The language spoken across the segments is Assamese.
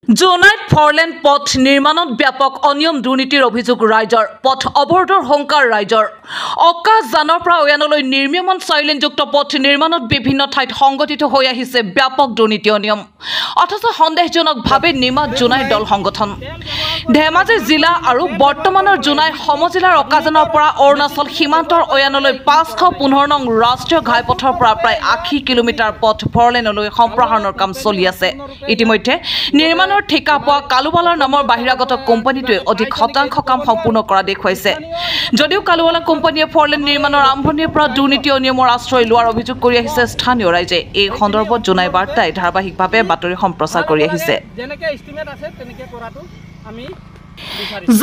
জোনাইত ফৰলেন পথ নিৰ্মাণত ব্যাপক অনিয়ম দুৰ্নীতিৰ অভিযোগ ৰাইজৰ পথ অৱৰোধৰ হংকাৰ ৰাইজৰ অকাশজানৰ পৰা অয়ানলৈ নিৰ্মীয়মান চাইলেনযুক্ত পথ নিৰ্মাণত বিভিন্ন ঠাইত সংগঠিত হৈ আহিছে ব্যাপক দুৰ্নীতি অনিয়ম অথচ সন্দেহজনকভাৱে নিমাত জোনাই দল সংগঠন ধেমাজি জিলা আৰু বৰ্তমানৰ জোনাই সমজিলাৰ অকাশজানৰ পৰা অৰুণাচল সীমান্তৰ অয়ানলৈ 515 নং ৰাষ্ট্ৰীয় ঘাইপথৰ পৰা প্ৰায় 80 কিলোমিটাৰ পথ ফৰলেনলৈ সম্প্ৰসাৰণৰ কাম চলি আছে ইতিমধ্যে নিৰ্মাণৰ ঠিকা পোৱা কালুৱালাৰ নামৰ বাহিৰাগত কোম্পানীটোৱে অধিক শতাংশ কাম সম্পূৰ্ণ কৰা দেখুৱাইছে যদিও কালুৱালা কোম্পানীয়ে ফৰলেন নিৰ্মাণৰ আৰম্ভণিৰ পৰা দুৰ্নীতি অনিয়মৰ আশ্ৰয় লোৱাৰ অভিযোগ কৰি আহিছে স্থানীয় ৰাইজে এই সন্দৰ্ভত জোনাই বাৰ্তাই ধাৰাবাহিকভাৱে বাতৰি সম্প্ৰচাৰ কৰি আহিছে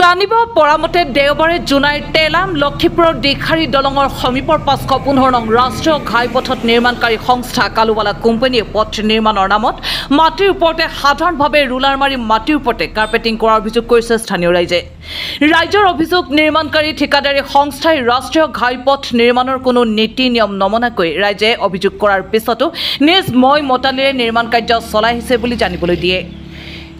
জানিব পৰা মতে দেওবাৰে জোনাইৰ তেলাম লক্ষীপুৰৰ দিখাৰী দলঙৰ সমীপৰ 515 নং ৰাষ্ট্ৰীয় ঘাইপথত নিৰ্মাণকাৰী সংস্থা কালুৱালা কোম্পানীয়ে পথ নিৰ্মাণৰ নামত মাটিৰ ওপৰতে সাধাৰণভাৱে ৰুলাৰ মাৰি মাটিৰ ওপৰতে কাৰ্পেটিং কৰাৰ অভিযোগ কৰিছে স্থানীয় ৰাইজে ৰাইজৰ অভিযোগ নিৰ্মাণকাৰী ঠিকাদাৰী সংস্থাই ৰাষ্ট্ৰীয় ঘাইপথ নিৰ্মাণৰ কোনো নীতি নিয়ম নমনাকৈ ৰাইজে অভিযোগ কৰাৰ পিছতো নিজ মই মতালিৰে নিৰ্মাণ কাৰ্য চলাই আহিছে বুলি জানিবলৈ দিয়ে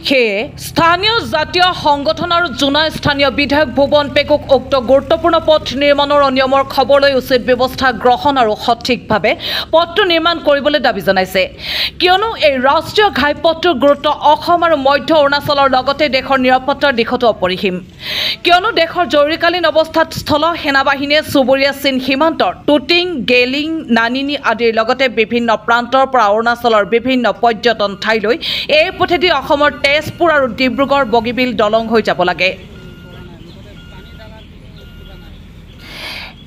সেয়ে স্থানীয় জাতীয় সংগঠন আৰু জোনাই স্থানীয় বিধায়ক ভুৱন পেগুক উক্ত গুৰুত্বপূৰ্ণ পথ নিৰ্মাণৰ অনিয়মৰ খবৰ লৈ উচিত ব্যৱস্থা গ্ৰহণ আৰু সঠিকভাৱে পথটো নিৰ্মাণ কৰিবলৈ দাবী জনাইছে কিয়নো এই ৰাষ্ট্ৰীয় ঘাইপথটোৰ গুৰুত্ব অসম আৰু মধ্য অৰুণাচলৰ লগতে দেশৰ নিৰাপত্তাৰ দিশতো অপৰিসীম কিয়নো দেশৰ জৰুৰীকালীন অৱস্থাত স্থল সেনাবাহিনীয়ে চুবুৰীয়া চীন সীমান্তৰ টুটিং গেলিং নানিনি আদিৰ লগতে বিভিন্ন প্ৰান্তৰ পৰা অৰুণাচলৰ বিভিন্ন পৰ্যটন ঠাইলৈ এই পথেদি অসমৰ তেজপুৰ আৰু ডিব্ৰুগড় বগীবিল দলং হৈ যাব লাগে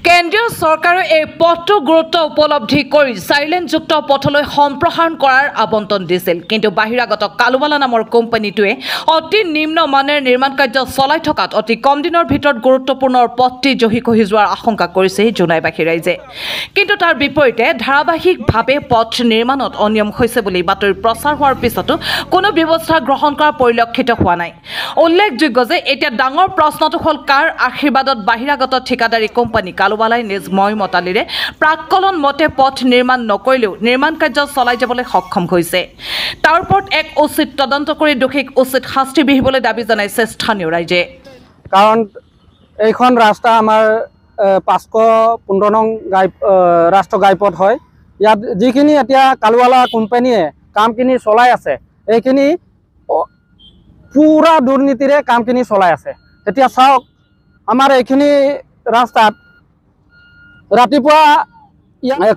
কেন্দ্ৰীয় চৰকাৰে এই পথটো গুৰুত্ব উপলব্ধি কৰি চাইলেনযুক্ত পথলৈ সম্প্ৰসাৰণ কৰাৰ আবণ্টন দিছিল কিন্তু বাহিৰাগত কালুৱালা নামৰ কোম্পানীটোৱে অতি নিম্ন মানেৰে নিৰ্মাণ কাৰ্য চলাই থকাত অতি কম দিনৰ ভিতৰত গুৰুত্বপূৰ্ণ পথটি জহি কহি যোৱাৰ আশংকা কৰিছে জোনাইবাসী ৰাইজে কিন্তু তাৰ বিপৰীতে ধাৰাবাহিকভাৱে পথ নিৰ্মাণত অনিয়ম হৈছে বুলি বাতৰি প্ৰচাৰ হোৱাৰ পিছতো কোনো ব্যৱস্থা গ্ৰহণ কৰা পৰিলক্ষিত হোৱা নাই উল্লেখযোগ্য যে এতিয়া ডাঙৰ প্ৰশ্নটো হ'ল কাৰ আশীৰ্বাদত বাহিৰাগত ঠিকাদাৰী কোম্পানী কালুৱালাই নিজ মই মতালিৰে প্ৰাককলন মতে পথ নিৰ্মাণ নকৰিলেও নিৰ্মাণ কাৰ্য চলাই যাবলৈ সক্ষম হৈছে তাৰ ওপৰত এক উচিত তদন্ত কৰি দোষীক উচিত শাস্তি বিহিবলৈ দাবী জনাইছে স্থানীয় ৰাইজে কাৰণ এইখন ৰাস্তা আমাৰ 515 নং ৰাষ্ট্ৰীয় ঘাইপথ হয় ইয়াত যিখিনি এতিয়া কালুৱালা কোম্পানীয়ে কামখিনি চলাই আছে এইখিনি পুৰা দুৰ্নীতিৰে কামখিনি চলাই আছে এতিয়া চাওক আমাৰ এইখিনি ৰাস্তাত ৰাতিপুৱা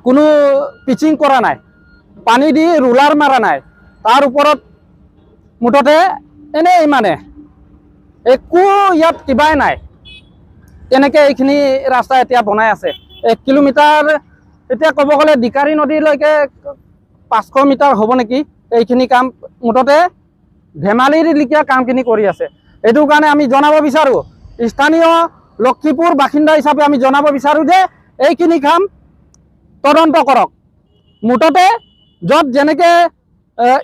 কোনো পিচিং কৰা নাই পানী দি ৰুলাৰ মাৰা নাই তাৰ ওপৰত মুঠতে এনেই মানে একো ইয়াত কিবাই নাই তেনেকৈ এইখিনি ৰাস্তা এতিয়া বনাই আছে 1 কিলোমিটাৰ এতিয়া ক'ব গ'লে দিকাৰী নদীলৈকে 500 মিটাৰ হ'ব নেকি এইখিনি কাম মুঠতে ধেমালিৰ লিখীয়া কামখিনি কৰি আছে এইটো কাৰণে আমি জনাব বিচাৰোঁ স্থানীয় লক্ষীপুৰ বাসিন্দা হিচাপে আমি জনাব বিচাৰোঁ যে এইখিনি কাম তদন্ত কৰক মুঠতে য'ত যেনেকৈ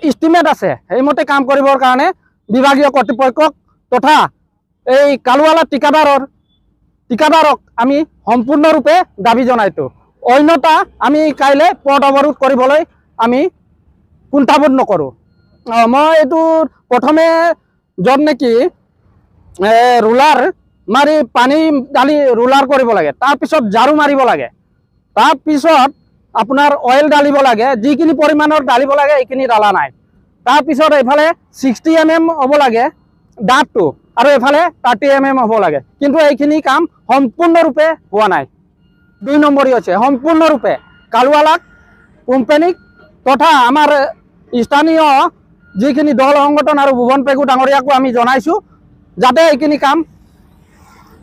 ইষ্টিমেট আছে সেইমতে কাম কৰিবৰ কাৰণে বিভাগীয় কৰ্তৃপক্ষক তথা এই কালুৱালা ঠিকাদাৰক আমি সম্পূৰ্ণৰূপে দাবী জনাইছোঁ অন্যথা আমি কাইলৈ পথ অৱৰোধ কৰিবলৈ আমি কুণ্ঠাবোধ নকৰোঁ মই এইটো প্ৰথমে য'ত নেকি ৰুলাৰ মাৰি পানী ঢালি ৰুলাৰ কৰিব লাগে তাৰপিছত ঝাৰু মাৰিব লাগে তাৰপিছত আপোনাৰ অইল ঢালিব লাগে যিখিনি পৰিমাণৰ ঢালিব লাগে এইখিনি ঢালা নাই তাৰপিছত এইফালে 60 mm হ'ব লাগে ডাঠটো আৰু এইফালে 30 mm হ'ব লাগে কিন্তু এইখিনি কাম সম্পূৰ্ণৰূপে হোৱা নাই 2 নম্বৰী হৈছে সম্পূৰ্ণৰূপে কালুৱালা কোম্পানীক তথা আমাৰ স্থানীয় যিখিনি দল সংগঠন আৰু ভুৱন পেগু ডাঙৰীয়াকো আমি জনাইছোঁ যাতে এইখিনি কাম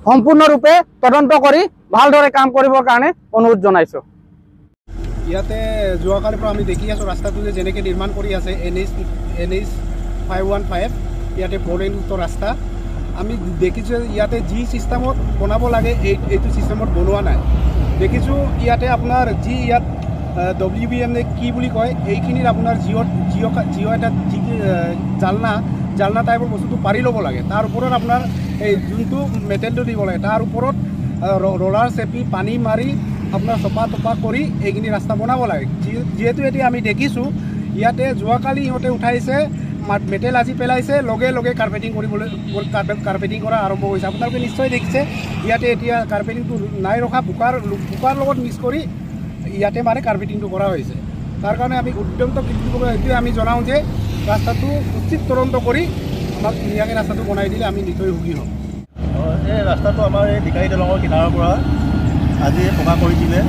সম্পূৰ্ণৰূপে তদন্ত কৰি ভালদৰে কাম কৰিবৰ কাৰণে অনুৰোধ জনাইছোঁ ইয়াতে যোৱাকালিৰ পৰা আমি দেখি আছোঁ ৰাস্তাটো যে যেনেকৈ নিৰ্মাণ কৰি আছে NH 515 ইয়াতে ফ'ৰলেনযুক্ত ৰাস্তা আমি দেখিছোঁ ইয়াতে যি ছিষ্টেমত বনাব লাগে এইটো ছিষ্টেমত বনোৱা নাই দেখিছোঁ ইয়াতে আপোনাৰ যি ইয়াত WBM নে কি বুলি কয় এইখিনিত আপোনাৰ জিঅ' এটা জালনা টাইপৰ বস্তুটো পাৰি ল'ব লাগে তাৰ ওপৰত আপোনাৰ এই যোনটো মেটেলটো দিব লাগে তাৰ ওপৰত ৰোলাৰ চেপি পানী মাৰি আপোনাৰ চপা তপা কৰি এইখিনি ৰাস্তা বনাব লাগে যিহেতু এতিয়া আমি দেখিছোঁ ইয়াতে যোৱাকালি ইহঁতে উঠাইছে মেটেল আজি পেলাইছে লগে লগে কাৰ্পেটিং কৰিবলৈ কাৰ্পেটিং কৰা আৰম্ভ কৰিছে। আপোনালোকে নিশ্চয় দেখিছে ইয়াতে এতিয়া কাৰ্পেটিংটো নাই ৰখা, বোকাৰ লগত মিক্স কৰি ইয়াতে মানে কাৰ্পেটিংটো কৰা হৈছে। তাৰ কাৰণে আমি উদ্যন্ত কৃষিসকলক এইটোৱে আমি জনাওঁ যে ৰাস্তাটো উচিত তদন্ত কৰি আমাক ধুনীয়াকৈ ৰাস্তাটো বনাই দিলে আমি নিশ্চয় সুখী হ'ম। এই ৰাস্তাটো আমাৰ এই দীঘাৰী দলঙৰ কিনাৰৰ পৰা আজি পকা কৰি দিলে।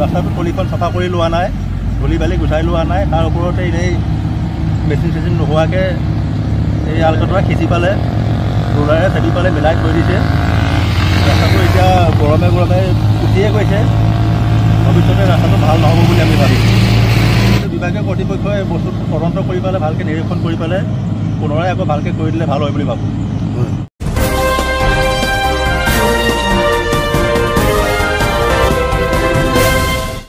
ৰাস্তাটো তলিখন চাফা কৰি লোৱা নাই, ধূলি বালি গুচাই লোৱা নাই। তাৰ ওপৰতে এনেই মেচিন চেচিন নোহোৱাকৈ এই আলকটৰা সিঁচি পালে ৰোলাৰে চেপি পালে মিলাই থৈ দিছে। ৰাস্তাটো এতিয়া গৰমে গৰমে উঠিয়ে গৈছে। ভৱিষ্যতে ৰাস্তাটো ভাল নহ'ব বুলি আমি ভাবিছোঁ। বিভাগীয় কৰ্তৃপক্ষই বস্তুটো তদন্ত কৰি পেলাই ভালকৈ নিৰীক্ষণ কৰি পেলাই পুনৰাই আকৌ ভালকৈ কৰি দিলে ভাল হয় বুলি ভাবোঁ।